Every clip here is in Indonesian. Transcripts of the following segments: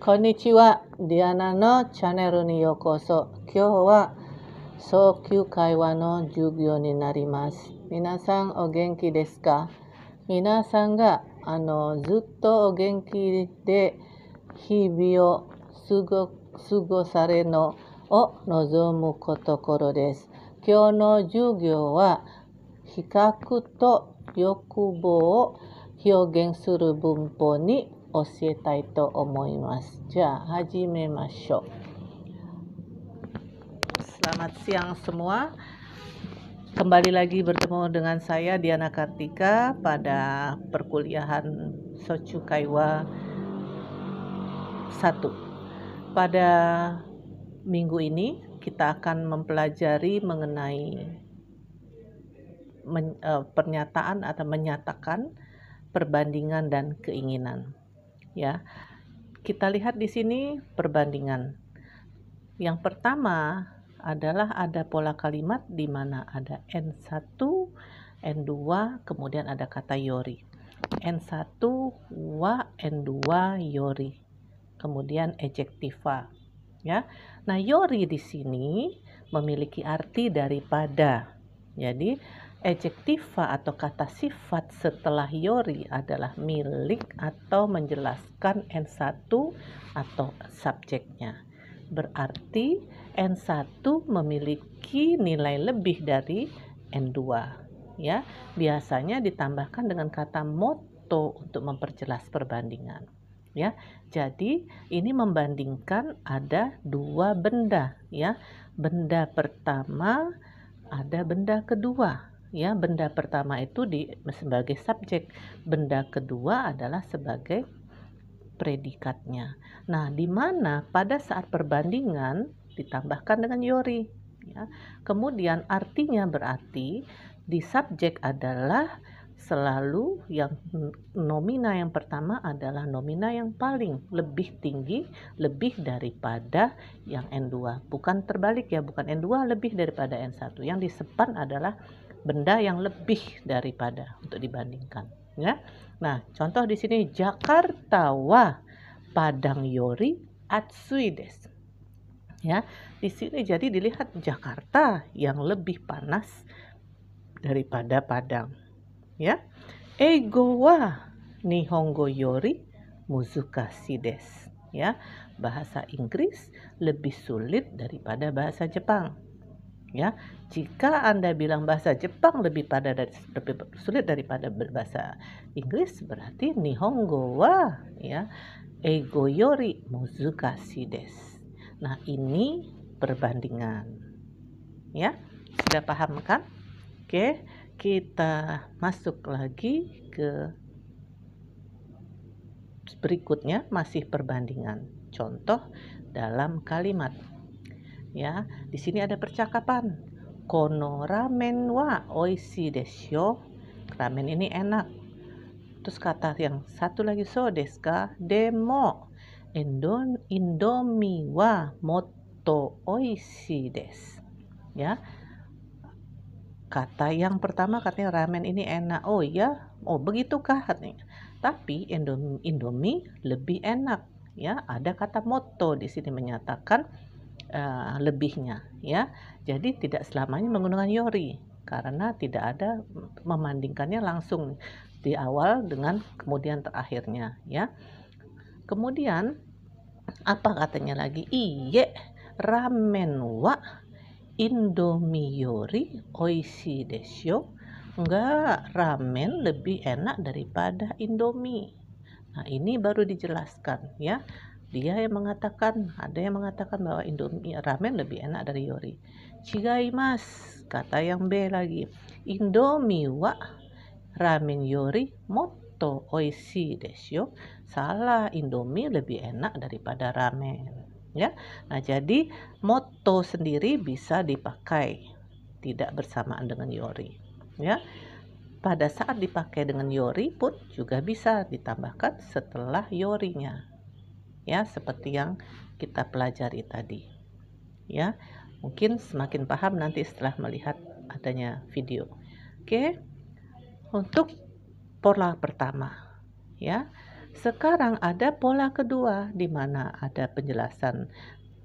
Konnichiwa, Diana no channel ni yokoso. Kyou wa Soukyu Kaiwa no Jugyo ni narimasu. Minasan o genki desu ka? Minasan ga zutto o genki de hibi o sugosare no o nozomu kotokoro desu. Kyou no jugyo wa hikaku to yokubo o hyogen suru bunpo ni osietai to omoimasu. Ja, hajimemashou. Selamat siang semua. Kembali lagi bertemu dengan saya Diana Kartika pada perkuliahan Soukyu Kaiwa 1. Pada minggu ini kita akan mempelajari mengenai pernyataan atau menyatakan perbandingan dan keinginan. Ya, kita lihat di sini perbandingan. Yang pertama adalah ada pola kalimat di mana ada N1, N2, kemudian ada kata yori. N1 wa, N2 yori. Kemudian adjektiva. Ya. Nah, yori di sini memiliki arti daripada. Jadi adjektiva atau kata sifat setelah yori adalah milik atau menjelaskan N1 atau subjeknya. Berarti N1 memiliki nilai lebih dari N2. Ya, biasanya ditambahkan dengan kata moto untuk memperjelas perbandingan. Ya, jadi ini membandingkan ada dua benda. Ya, benda pertama ada benda kedua. Ya, benda pertama itu sebagai subjek, benda kedua adalah sebagai predikatnya. Nah, di mana pada saat perbandingan ditambahkan dengan yori. Ya. Kemudian artinya berarti di subjek adalah selalu yang nomina yang pertama adalah nomina yang paling lebih tinggi, lebih daripada yang N2. Bukan terbalik ya, bukan N2 lebih daripada N1. Yang di depan adalah benda yang lebih daripada untuk dibandingkan. Ya. Nah, contoh di sini Jakarta wa Padang yori atsui desu. Ya, di sini jadi dilihat Jakarta yang lebih panas daripada Padang. Ya, eigo wa nihongo yori muzukashi desu. Ya, bahasa Inggris lebih sulit daripada bahasa Jepang. Ya, jika Anda bilang bahasa Jepang lebih sulit daripada bahasa Inggris, berarti nihongo wa ya eigo yori muzukashi desu. Nah, ini perbandingan. Ya, sudah paham kan? Oke, kita masuk lagi ke berikutnya, masih perbandingan. Contoh dalam kalimat. Ya, di sini ada percakapan. Kono ramen wa oishii desu yo. Ramen ini enak. Terus kata yang satu lagi, so desu ka? Demo Indomie wa motto oishii desu. Ya. Kata yang pertama katanya ramen ini enak. Oh ya, oh begitukah katanya. Tapi Indomie lebih enak. Ya, ada kata motto di sini menyatakan lebihnya. Ya, jadi tidak selamanya menggunakan yori karena tidak ada membandingkannya langsung di awal dengan kemudian terakhirnya. Ya, kemudian apa katanya lagi? Iye ramen wa Indomie yori oishii desu yo. Enggak, ramen lebih enak daripada Indomie. Nah, ini baru dijelaskan ya. Dia yang mengatakan, ada yang mengatakan bahwa Indomie ramen lebih enak dari yori. Chigaimasu, kata yang B lagi. Indomie wa ramen yori motto oishii desu yo. Salah, Indomie lebih enak daripada ramen. Ya. Nah, jadi motto sendiri bisa dipakai tidak bersamaan dengan yori. Ya. Pada saat dipakai dengan yori pun juga bisa ditambahkan setelah yorinya. Ya, seperti yang kita pelajari tadi. Ya, mungkin semakin paham nanti setelah melihat adanya video. Oke. Untuk pola pertama, ya. Sekarang ada pola kedua di mana ada penjelasan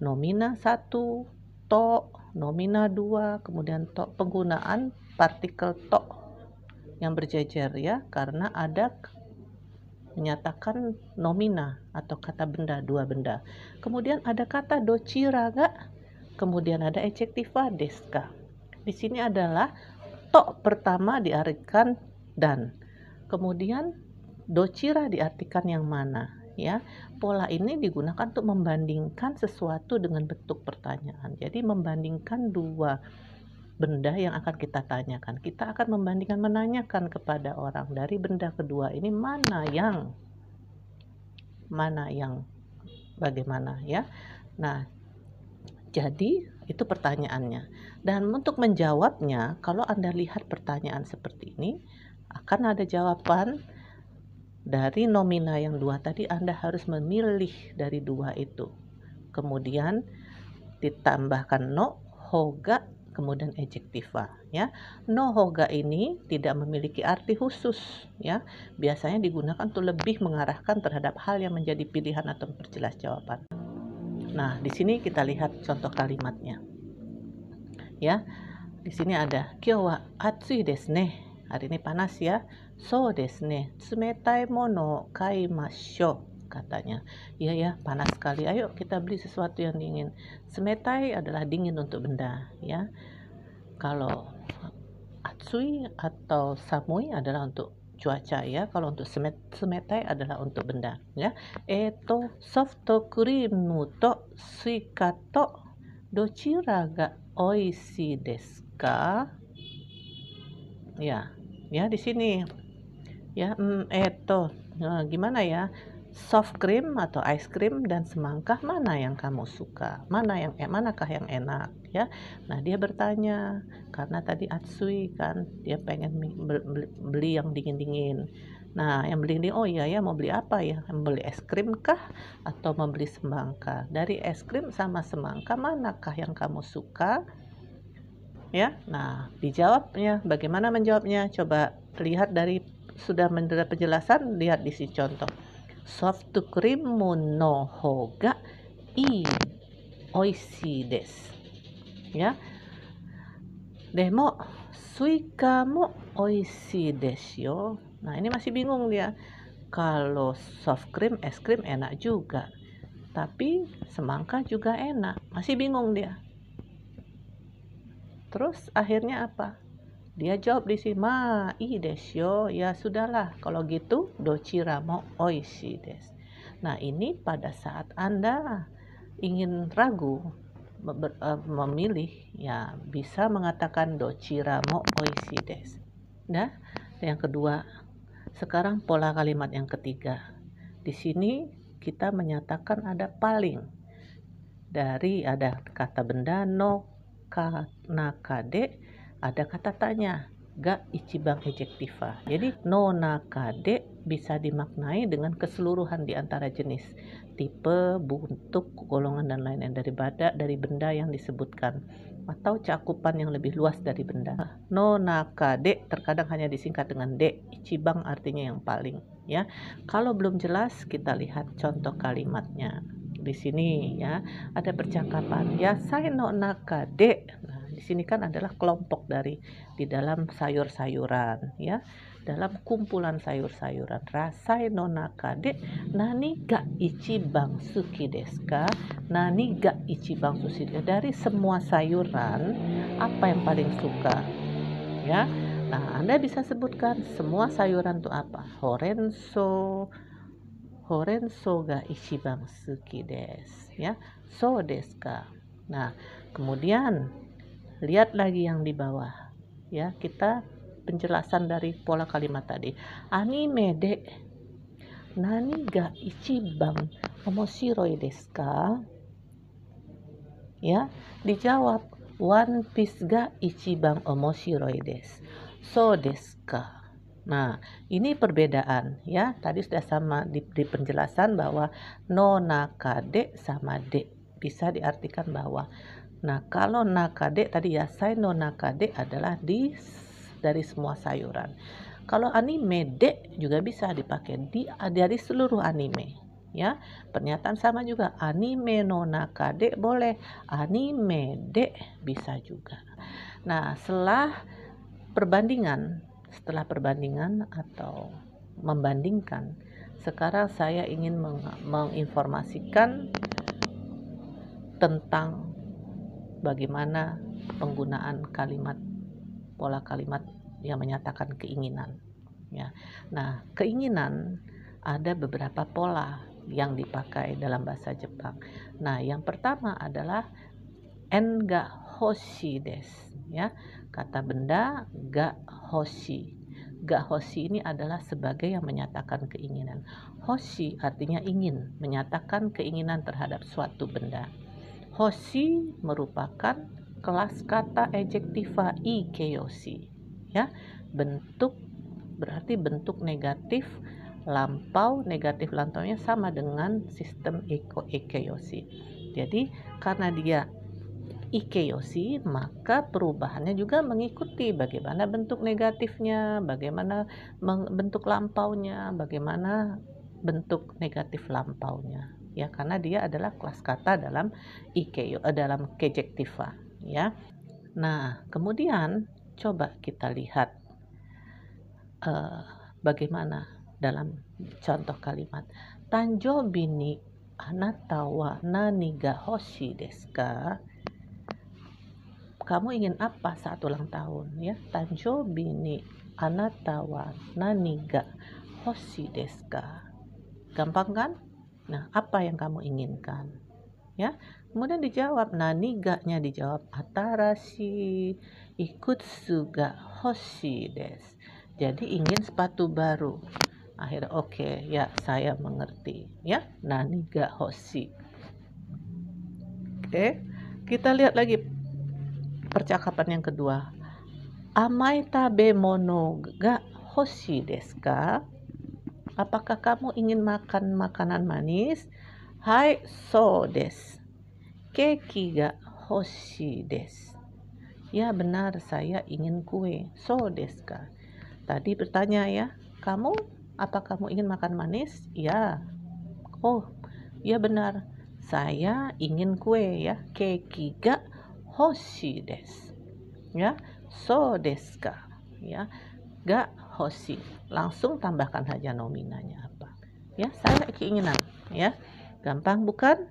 nomina 1, to, nomina 2, kemudian to, penggunaan partikel to yang berjejer ya, karena ada menyatakan nomina atau kata benda, dua benda. Kemudian ada kata dochiraga, kemudian ada adjektiva deska. Di sini adalah to pertama diartikan dan, kemudian dochira diartikan yang mana ya. Pola ini digunakan untuk membandingkan sesuatu dengan bentuk pertanyaan. Jadi membandingkan dua benda yang akan kita tanyakan. Kita akan membandingkan, menanyakan kepada orang dari benda kedua ini mana yang bagaimana ya. Nah, jadi itu pertanyaannya. Dan untuk menjawabnya, kalau Anda lihat pertanyaan seperti ini, akan ada jawaban dari nomina yang dua tadi. Anda harus memilih dari dua itu. Kemudian ditambahkan no, hoga, kemudian adjektiva ya. No hoga ini tidak memiliki arti khusus ya. Biasanya digunakan untuk lebih mengarahkan terhadap hal yang menjadi pilihan atau memperjelas jawaban. Nah, di sini kita lihat contoh kalimatnya. Ya. Di sini ada kyou wa atsui desu ne. Hari ini panas ya. So desu ne. Tsumetai mono kaimashou, katanya. Iya ya, panas sekali. Ayo kita beli sesuatu yang dingin. Tsumetai adalah dingin untuk benda ya. Kalau atsui atau samui adalah untuk cuaca ya. Kalau untuk tsumetai adalah untuk benda ya. Soft cream to suika to dochira ga oishii desu ka? Ya, di sini ya. Gimana ya? Soft cream atau ice cream dan semangka, mana yang kamu suka? Manakah yang enak ya? Nah, dia bertanya karena tadi atsui kan, dia pengen beli yang dingin-dingin. Nah, yang beli ini, oh iya ya, mau beli apa ya? Membeli es krim kah atau membeli semangka? Dari es krim sama semangka, manakah yang kamu suka? Ya, nah dijawabnya. Bagaimana menjawabnya? Coba lihat dari sudah mendapat penjelasan, lihat di sini contoh. Soft cream no hoga oishii desu. Ya. Demo suika mo oishii desu yo. Nah, ini masih bingung dia. Kalau soft cream, es krim enak juga. Tapi semangka juga enak. Masih bingung dia. Terus akhirnya apa? Dia jawab di sini, ii desu yo. Ya sudahlah, kalau gitu dochira mo oishii desu. Nah, ini pada saat Anda ingin ragu memilih, ya bisa mengatakan dochira mo oishii desu. Nah, yang kedua, sekarang pola kalimat yang ketiga. Di sini kita menyatakan ada paling. Dari ada kata benda no nakade, ada kata tanya ga ichiban adjektiva. Jadi no nakade bisa dimaknai dengan keseluruhan di antara jenis, tipe, bentuk, golongan dan lain-lain dari benda yang disebutkan, atau cakupan yang lebih luas dari benda. No nakade terkadang hanya disingkat dengan de. Ichiban artinya yang paling ya. Kalau belum jelas, kita lihat contoh kalimatnya. Di sini ya ada percakapan yasai no nakade. Nah, di sini kan adalah kelompok di dalam sayur-sayuran ya, dalam kumpulan sayur-sayuran. Rasai no nakade nani ga ichiban suki desu ka? Nani ga ichiban suki desu? Dari semua sayuran, apa yang paling suka ya? Nah, Anda bisa sebutkan semua sayuran itu apa? Horenso ga ichiban suki desu ya. So desu ka? Nah, kemudian lihat lagi yang di bawah ya, kita penjelasan dari pola kalimat tadi. Anime de nani ga ichiban omoshiroi desu ka? Ya, dijawab One Piece ga ichiban omoshiroi desu. So desu ka? Nah, ini perbedaan ya. Tadi sudah sama di penjelasan bahwa no nakade sama de bisa diartikan bahwa. Nah, kalau nakade tadi yasai no nakade adalah dari semua sayuran. Kalau anime de juga bisa dipakai dari seluruh anime. Ya, pernyataan sama juga, anime no naka de boleh, anime de bisa juga. Nah, setelah perbandingan atau membandingkan, sekarang saya ingin menginformasikan tentang bagaimana penggunaan pola kalimat yang menyatakan keinginan. Ya. Nah, keinginan ada beberapa pola yang dipakai dalam bahasa Jepang. Nah, yang pertama adalah en ga hoshi desu. Ya, kata benda ga hoshi. Ga hoshi ini adalah sebagai yang menyatakan keinginan. Hoshi artinya ingin, menyatakan keinginan terhadap suatu benda. Hoshi merupakan kelas kata adjektiva ikeyoshi. Ya, berarti bentuk negatif lampau. Negatif lampaunya sama dengan sistem ikeyoshi. Jadi karena dia ikeyoshi, maka perubahannya juga mengikuti bagaimana bentuk negatifnya, bagaimana bentuk lampaunya, bagaimana bentuk negatif lampaunya. Ya, karena dia adalah kelas kata dalam dalam kejektiva. Ya. Nah, kemudian coba kita lihat bagaimana dalam contoh kalimat. Tanjobi ni anata wa nani ga hoshi desu ka? Kamu ingin apa saat ulang tahun? Ya, tanjobi ni anata wa nani ga hoshi desu ka? Gampang kan? Nah, apa yang kamu inginkan? Ya, kemudian dijawab, nani ga-nya dijawab atarashi ikutsu ga hoshi desu. Jadi ingin sepatu baru. Akhirnya oke, ya saya mengerti. Ya, nani ga hoshi. Oke, kita lihat lagi percakapan yang kedua. Amai tabemono ga hoshi desu ka? Apakah kamu ingin makan makanan manis? Hai, so desu. Keki ga hoshi desu. Ya benar, saya ingin kue. So desu ka? Tadi bertanya ya, apa kamu ingin makan manis? Ya. Oh, ya benar. Saya ingin kue ya. Keki ga hoshi desu. Ya, so desu ka? Ya, ga hoshi. Langsung tambahkan saja nominanya apa. Ya, saya keinginan. Ya, gampang bukan?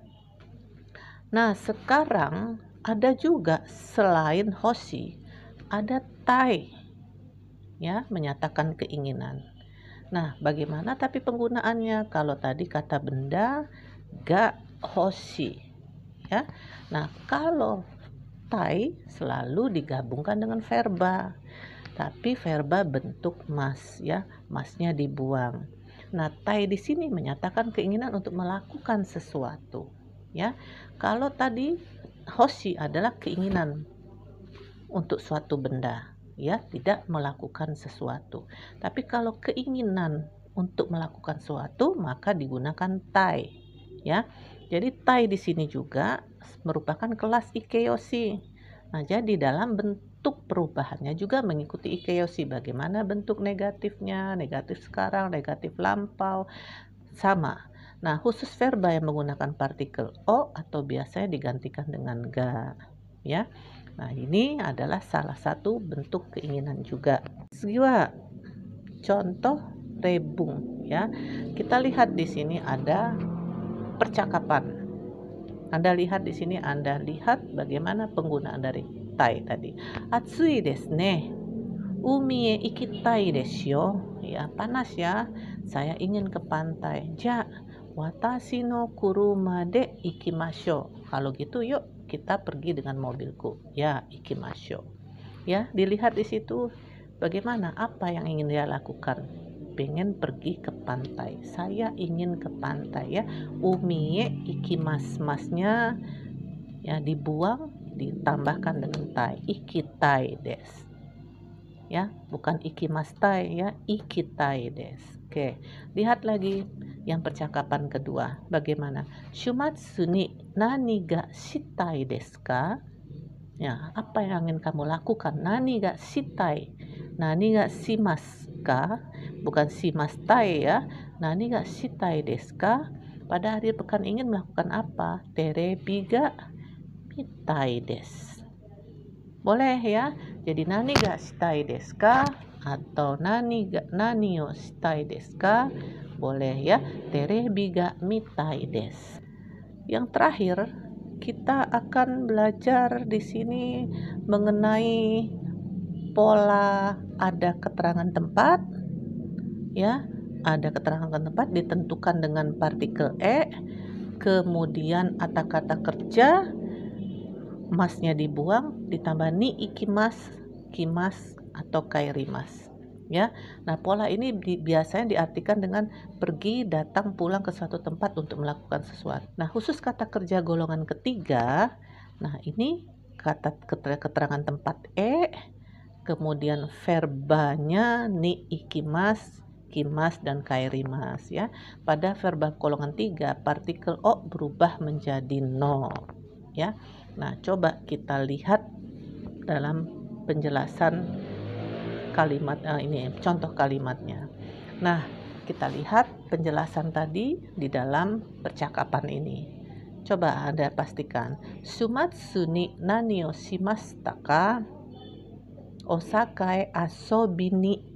Nah, sekarang ada juga selain hoshi, ada tai. Ya, menyatakan keinginan. Nah, bagaimana tapi penggunaannya? Kalau tadi kata benda ga hoshi. Ya. Nah, kalau tai selalu digabungkan dengan verba. Tapi verba bentuk mas, ya, masnya dibuang. Nah, tai di sini menyatakan keinginan untuk melakukan sesuatu, ya. Kalau tadi hoshi adalah keinginan untuk suatu benda, ya, tidak melakukan sesuatu. Tapi kalau keinginan untuk melakukan sesuatu, maka digunakan tai, ya. Jadi tai di sini juga merupakan kelas ikeyoshi. Nah, jadi dalam bentuk perubahannya juga mengikuti ikeyoshi. Bagaimana bentuk negatifnya, negatif sekarang, negatif lampau, sama. Nah, khusus verba yang menggunakan partikel o atau biasanya digantikan dengan ga, ya. Nah, ini adalah salah satu bentuk keinginan juga. Segiwa contoh rebung, ya. Kita lihat di sini ada percakapan. Anda lihat di sini, Anda lihat bagaimana penggunaan dari tai tadi. Atsui desu ne. Umi e ikitai desu yo. Ya, panas ya. Saya ingin ke pantai. Ja, watashi no kuruma de ikimashou. Kalau gitu yuk kita pergi dengan mobilku. Ya, ikimashou. Ya, dilihat di situ bagaimana, apa yang ingin dia lakukan. Pengen pergi ke pantai. Saya ingin ke pantai, ya. Umie ikimas-masnya ya dibuang, ditambahkan dengan tai. Ikitai desu. Ya, bukan ikimastai, ya, ikitai desu. Oke, lihat lagi yang percakapan kedua. Bagaimana? Shumatsu ni nani ga shitai desu ka? Ya, apa yang ingin kamu lakukan? Nani ga shitai? Nani ga shimasu ka? Bukan shimastai ya. Nani ga shitai desu ka? Pada akhir pekan ingin melakukan apa? Terebi ga mitai desu. Boleh ya. Jadi nani ga shitai desu ka? Atau nani o shitai desu ka? Boleh ya. Terebi ga mitai desu. Yang terakhir, kita akan belajar di sini mengenai pola ada keterangan tempat, ya, ada keterangan tempat ditentukan dengan partikel e, kemudian kata kerja, masnya dibuang, ditambah ni ikimas, kimas atau kairimas. Ya, nah pola ini biasanya diartikan dengan pergi, datang, pulang ke suatu tempat untuk melakukan sesuatu. Nah khusus kata kerja golongan ketiga, nah ini keterangan tempat e, kemudian verbanya ni ikimas, kimas dan kairimas ya. Pada verba golongan 3 partikel o berubah menjadi no ya. Nah coba kita lihat dalam penjelasan kalimat ini, contoh kalimatnya. Nah, kita lihat penjelasan tadi di dalam percakapan ini. Coba Anda pastikan. Sumatsu ni nani o shimashita ka? Osaka e asobi ni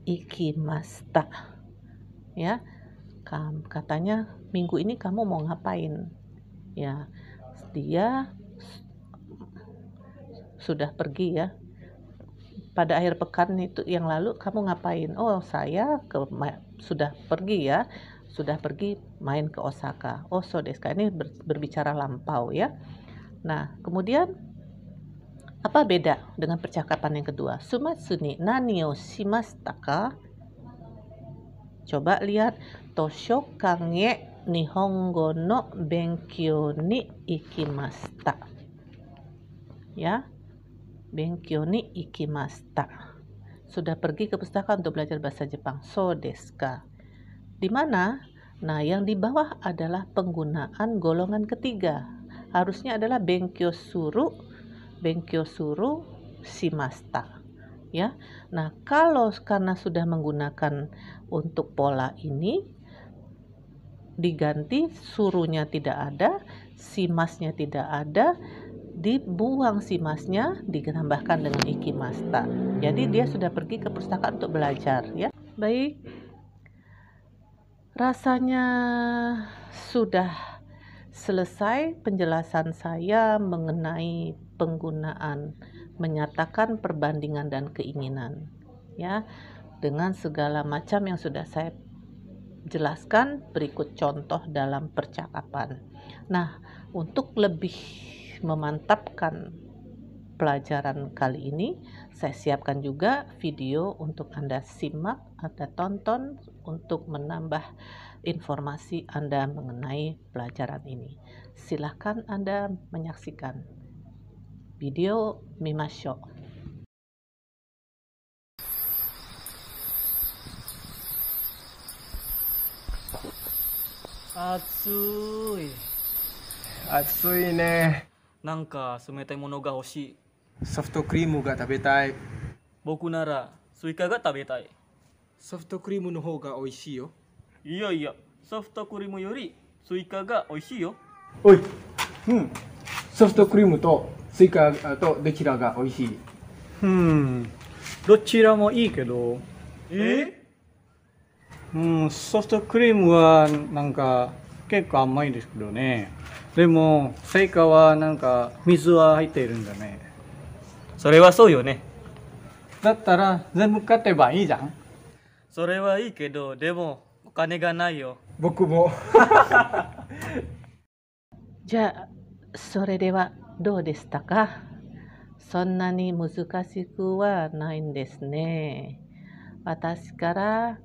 ikimashita. Ya. Katanya, minggu ini kamu mau ngapain? Ya. Dia sudah pergi ya. Pada akhir pekan itu yang lalu kamu ngapain? Oh, saya sudah pergi ya. Sudah pergi main ke Osaka. Oh, so desu ka. Ini berbicara lampau ya. Nah, kemudian apa beda dengan percakapan yang kedua? Sumatsu ni nani o shimashita ka? Coba lihat. Toshokan e nihongo no benkyou ni ikimashita. Ya. Benkyou ni ikimashita. Sudah pergi ke pustaka untuk belajar bahasa Jepang. So desu ka. Di mana? Nah, yang di bawah adalah penggunaan golongan ketiga. Harusnya adalah benkyou suru shimashita. Ya. Nah, karena sudah menggunakan untuk pola ini diganti surunya tidak ada, shimasnya tidak ada, dibuang shimasnya, ditambahkan dengan ikimashita. Jadi dia sudah pergi ke pustaka untuk belajar ya. Baik. Rasanya sudah selesai penjelasan saya mengenai penggunaan menyatakan perbandingan dan keinginan ya, dengan segala macam yang sudah saya jelaskan. Berikut contoh dalam percakapan. Nah, untuk lebih memantapkan pelajaran kali ini, saya siapkan juga video untuk Anda simak atau tonton untuk menambah informasi Anda mengenai pelajaran ini. Silakan Anda menyaksikan video Mimashou. Atsui. 暑いね。なんか冷たいものが欲しい。ソフトクリームが食べたい。僕ならスイカが食べたい。ソフトクリームの方が美味しいよ。いやいや、ソフトクリームよりスイカが美味しいよ。おい。ソフトクリームとスイカとどちらが美味しい？どちらもいいけど、ソフトクリームはなんか結構甘いですけどね。でもスイカはなんか水は入っているんだね。それはそうよね。だったら全部買ってばいいじゃん。それはいいけど、でもお金がないよ。僕も。じゃあ、それではどうでしたか？そんなに難しくはないんですね。私から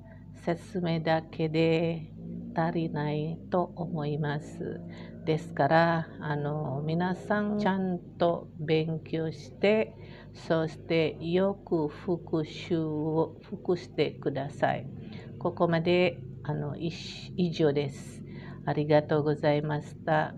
説明だけで足りないと思います。ですから、皆さんちゃんと勉強して、そしてよく復習してください。ここまで以上です。ありがとうございました。